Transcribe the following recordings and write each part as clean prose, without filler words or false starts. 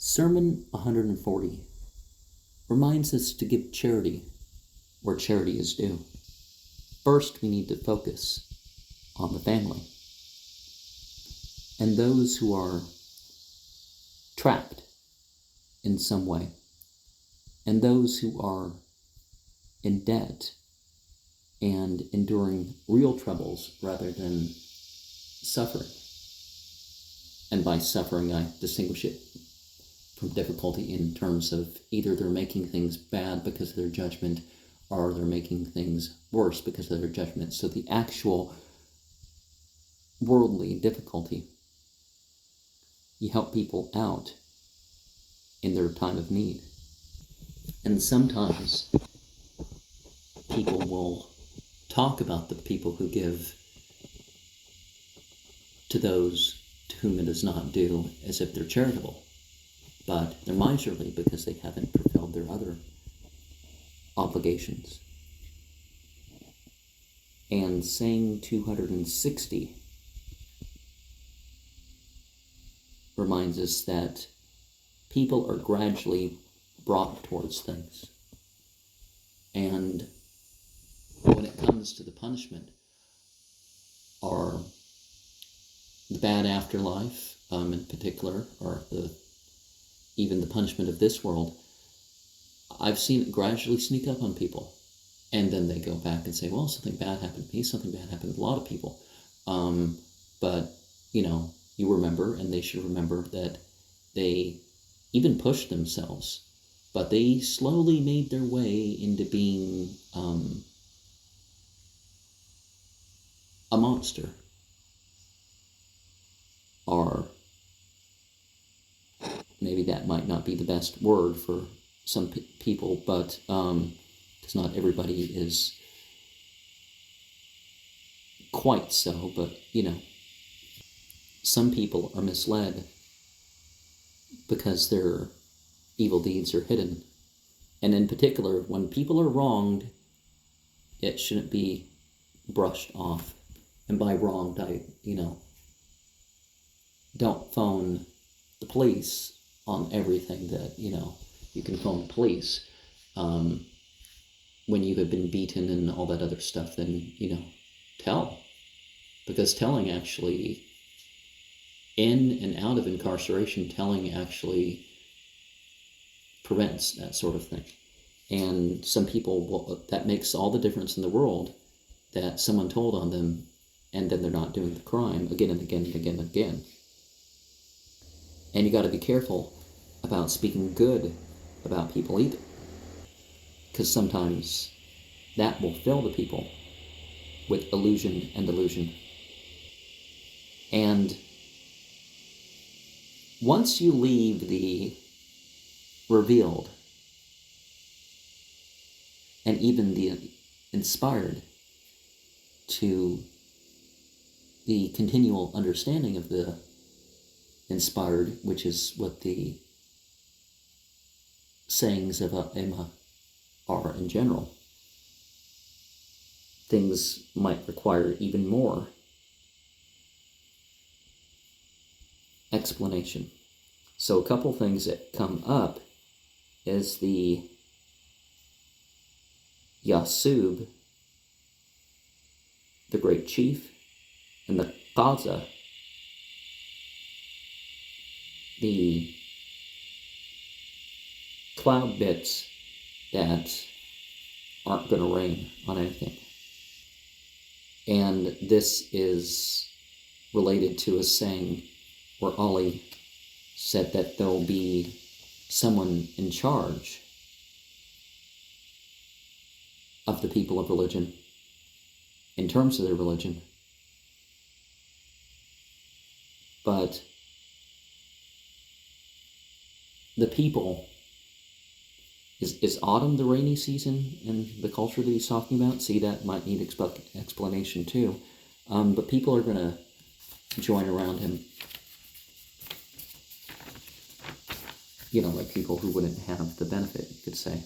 Sermon 140 reminds us to give charity where charity is due. First, we need to focus on the family and those who are trapped in some way, and those who are in debt and enduring real troubles rather than suffering. And by suffering, I distinguish it from difficulty in terms of either they're making things bad because of their judgment, or they're making things worse because of their judgment. So the actual worldly difficulty, you help people out in their time of need. And sometimes people will talk about the people who give to those to whom it is not due as if they're charitable, but they're miserly because they haven't fulfilled their other obligations. And saying 260 reminds us that people are gradually brought towards things. And when it comes to the punishment, or the bad afterlife in particular, or even the punishment of this world, I've seen it gradually sneak up on people. And then they go back and say, well, something bad happened to me, something bad happened to a lot of people. But, you remember, and they should remember, that they even pushed themselves, but they slowly made their way into being a monster. Or maybe that might not be the best word for some people, but because not everybody is quite so, but some people are misled because their evil deeds are hidden. And in particular, when people are wronged, it shouldn't be brushed off. And by wronged, don't phone the police on everything that, you can phone the police. When you have been beaten and all that other stuff, then, tell. Because telling actually, in and out of incarceration, telling actually prevents that sort of thing. And some people, that makes all the difference in the world, that someone told on them, and then they're not doing the crime again and again and again and again. And you got to be careful about speaking good about people either, because sometimes that will fill the people with illusion and delusion. And once you leave the revealed and even the inspired to the continual understanding of the inspired, which is what the sayings of Emma are in general, things might require even more explanation. So a couple things that come up is the Yasub, the great chief, and the Qaza, the cloud bits that aren't going to rain on anything. And this is related to a saying where Ali said that there'll be someone in charge of the people of religion in terms of their religion. But the people, is autumn the rainy season in the culture that he's talking about? See, that might need explanation too. But people are going to join around him. Like people who wouldn't have the benefit, you could say.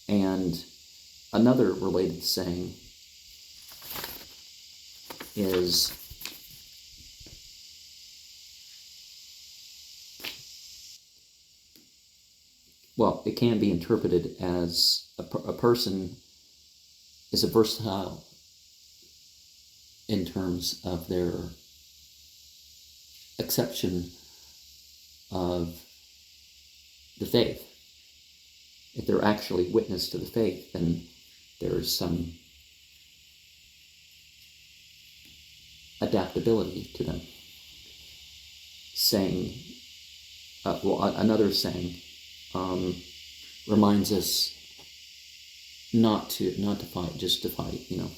And another related saying is well, it can be interpreted as a person is a versatile in terms of their acceptance of the faith. If they're actually witness to the faith, then there's some adaptability to them. Saying, another saying reminds us not to fight, just to fight. You know,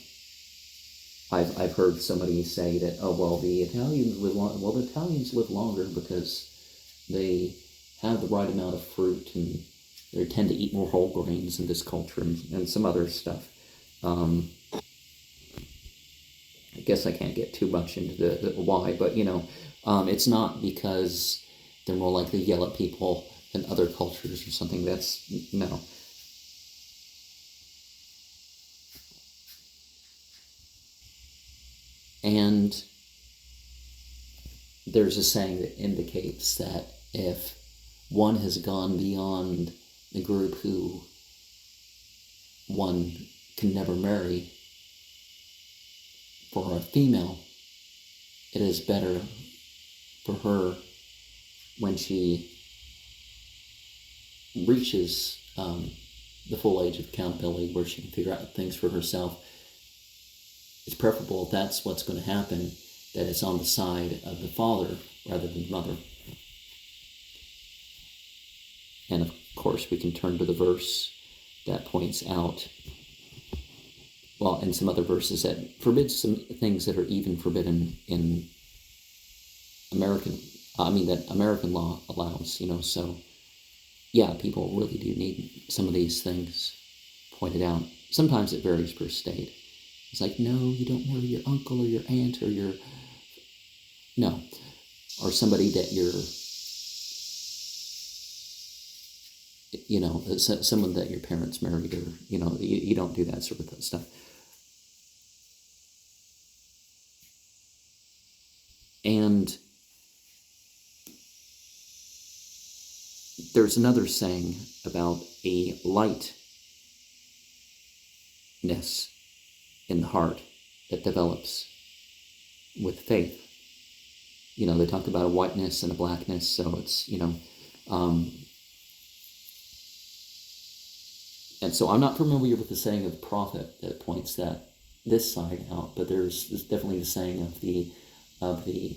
I've heard somebody say that, oh well, the Italians live longer because they have the right amount of fruit and they tend to eat more whole grains in this culture and some other stuff. I guess I can't get too much into the why, but you know, it's not because they're more likely to yell at people than other cultures or something. That's no. And there's a saying that indicates that if one has gone beyond the group who one can never marry, for a female, it is better for her when she reaches the full age of accountability where she can figure out things for herself. It's preferable if that's what's going to happen, that it's on the side of the father rather than the mother. And of course, we can turn to the verse that points out, well, and some other verses that forbids some things that are even forbidden in that American law allows, you know. So, yeah, people really do need some of these things pointed out. Sometimes it varies per state. It's like, no, you don't marry your uncle or your aunt or or somebody that you're, you know, someone that your parents married, or, you know, you don't do that sort of stuff. And there's another saying about a lightness in the heart that develops with faith. You know, they talk about a whiteness and a blackness, so it's, you know, and so I'm not familiar with the saying of the prophet that points this side out, but there's definitely the saying of the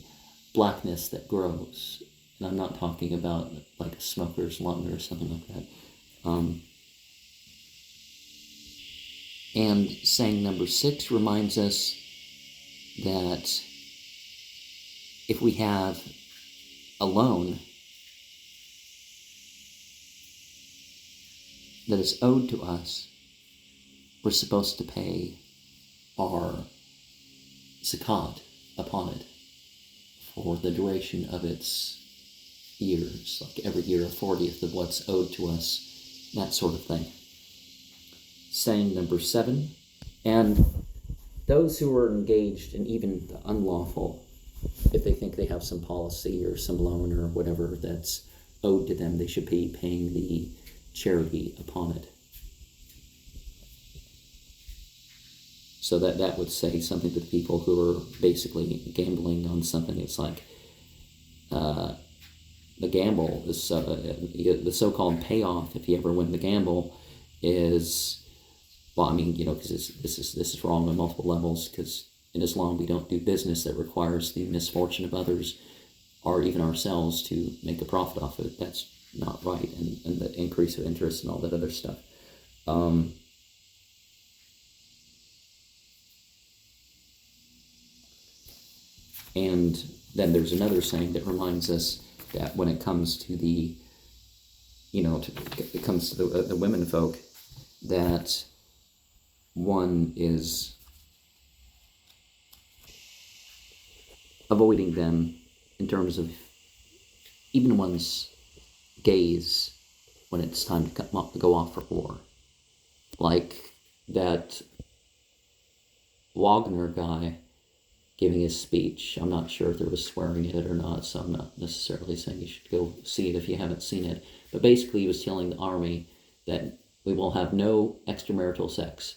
blackness that grows. And I'm not talking about like a smoker's lung or something like that. And saying number 6 reminds us that if we have a loan that is owed to us, we're supposed to pay our zakat upon it for the duration of its years, like every year a 40th of what's owed to us, that sort of thing. Saying number 7, and those who are engaged in even the unlawful, if they think they have some policy or some loan or whatever that's owed to them, they should be paying the charity upon it. So that would say something to the people who are basically gambling on something. It's like the gamble is the so-called payoff if you ever win the gamble is, well, I mean, you know, because this is wrong on multiple levels, because in Islam we don't do business that requires the misfortune of others or even ourselves to make a profit off of it. That's not right, and the increase of interest and all that other stuff. And then there's another saying that reminds us that when it comes to the, you know, it comes to the women folk, that one is avoiding them in terms of even one's gaze when it's time to go off for war. Like that Wagner guy giving his speech. I'm not sure if there was swearing in it or not, so I'm not necessarily saying you should go see it if you haven't seen it. But basically, he was telling the army that we will have no extramarital sex.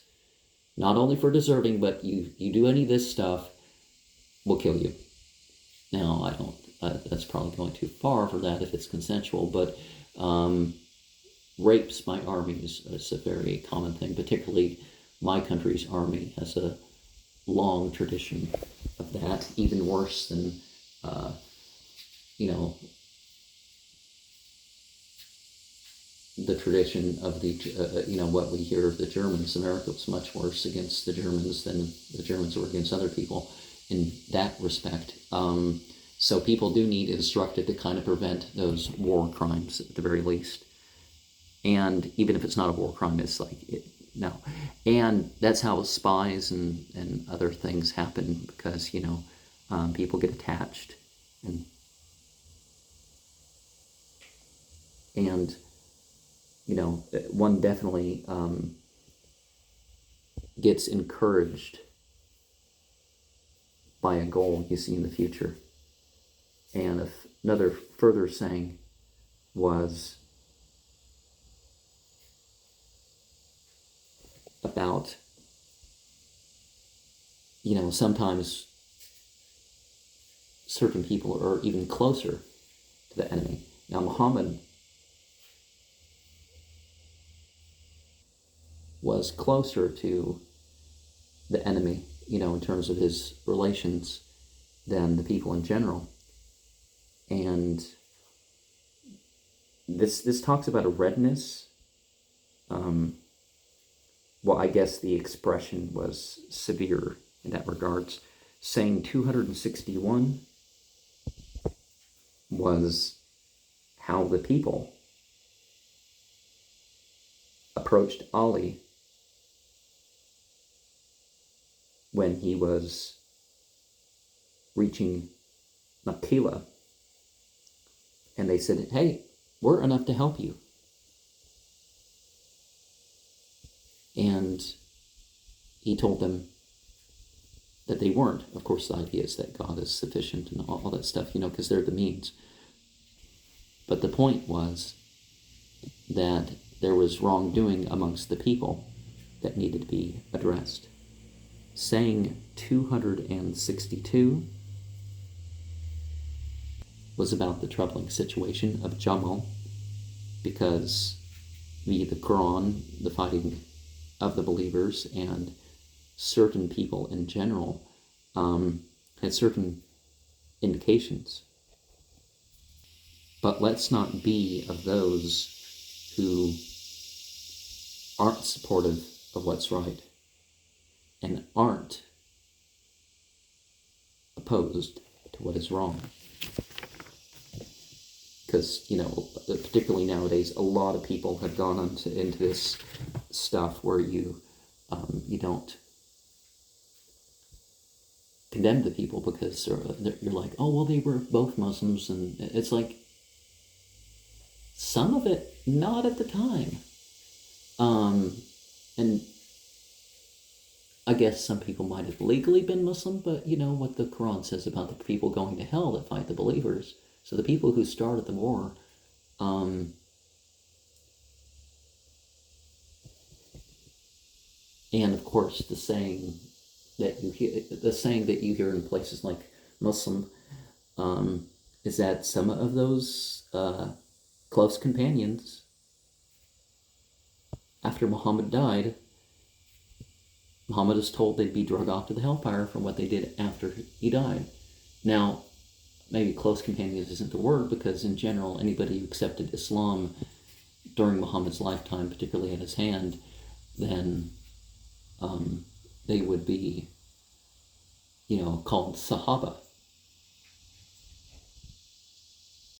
Not only for deserting, but you do any of this stuff, we'll kill you. Now, I don't, that's probably going too far for that if it's consensual, but rapes by armies is a very common thing, particularly my country's army has a long tradition of that, even worse than, the tradition of the, what we hear of the Germans. America was much worse against the Germans than the Germans were against other people in that respect. So people do need instructed to kind of prevent those war crimes at the very least. And even if it's not a war crime, it's like, no. And that's how spies and other things happen, because, people get attached. And one definitely gets encouraged by a goal you see in the future. And another further saying was about, sometimes certain people are even closer to the enemy. Now, Muhammad was closer to the enemy, in terms of his relations than the people in general. And this talks about a redness. Well, I guess the expression was severe in that regards. Saying 261 was how the people approached Ali when he was reaching Nakila, and they said, "Hey, we're enough to help you." And he told them that they weren't. Of course, the idea is that God is sufficient and all that stuff, because they're the means. But the point was that there was wrongdoing amongst the people that needed to be addressed. Saying 262 was about the troubling situation of Jamal, because the Quran, the fighting of the believers, and certain people in general had certain indications. But let's not be of those who aren't supportive of what's right and aren't opposed to what is wrong. Because, particularly nowadays, a lot of people have gone into this stuff where you don't condemn the people because you're like, oh, well, they were both Muslims. And it's like, some of it, not at the time. And I guess some people might have legally been Muslim, but what the Quran says about the people going to hell that fight the believers. So the people who started the war, and of course the saying that you hear in places like Muslim, is that some of those close companions, after Muhammad died, Muhammad is told they'd be dragged off to the hellfire from what they did after he died. Now, maybe close companions isn't the word, because in general, anybody who accepted Islam during Muhammad's lifetime, particularly at his hand, then they would be, called Sahaba.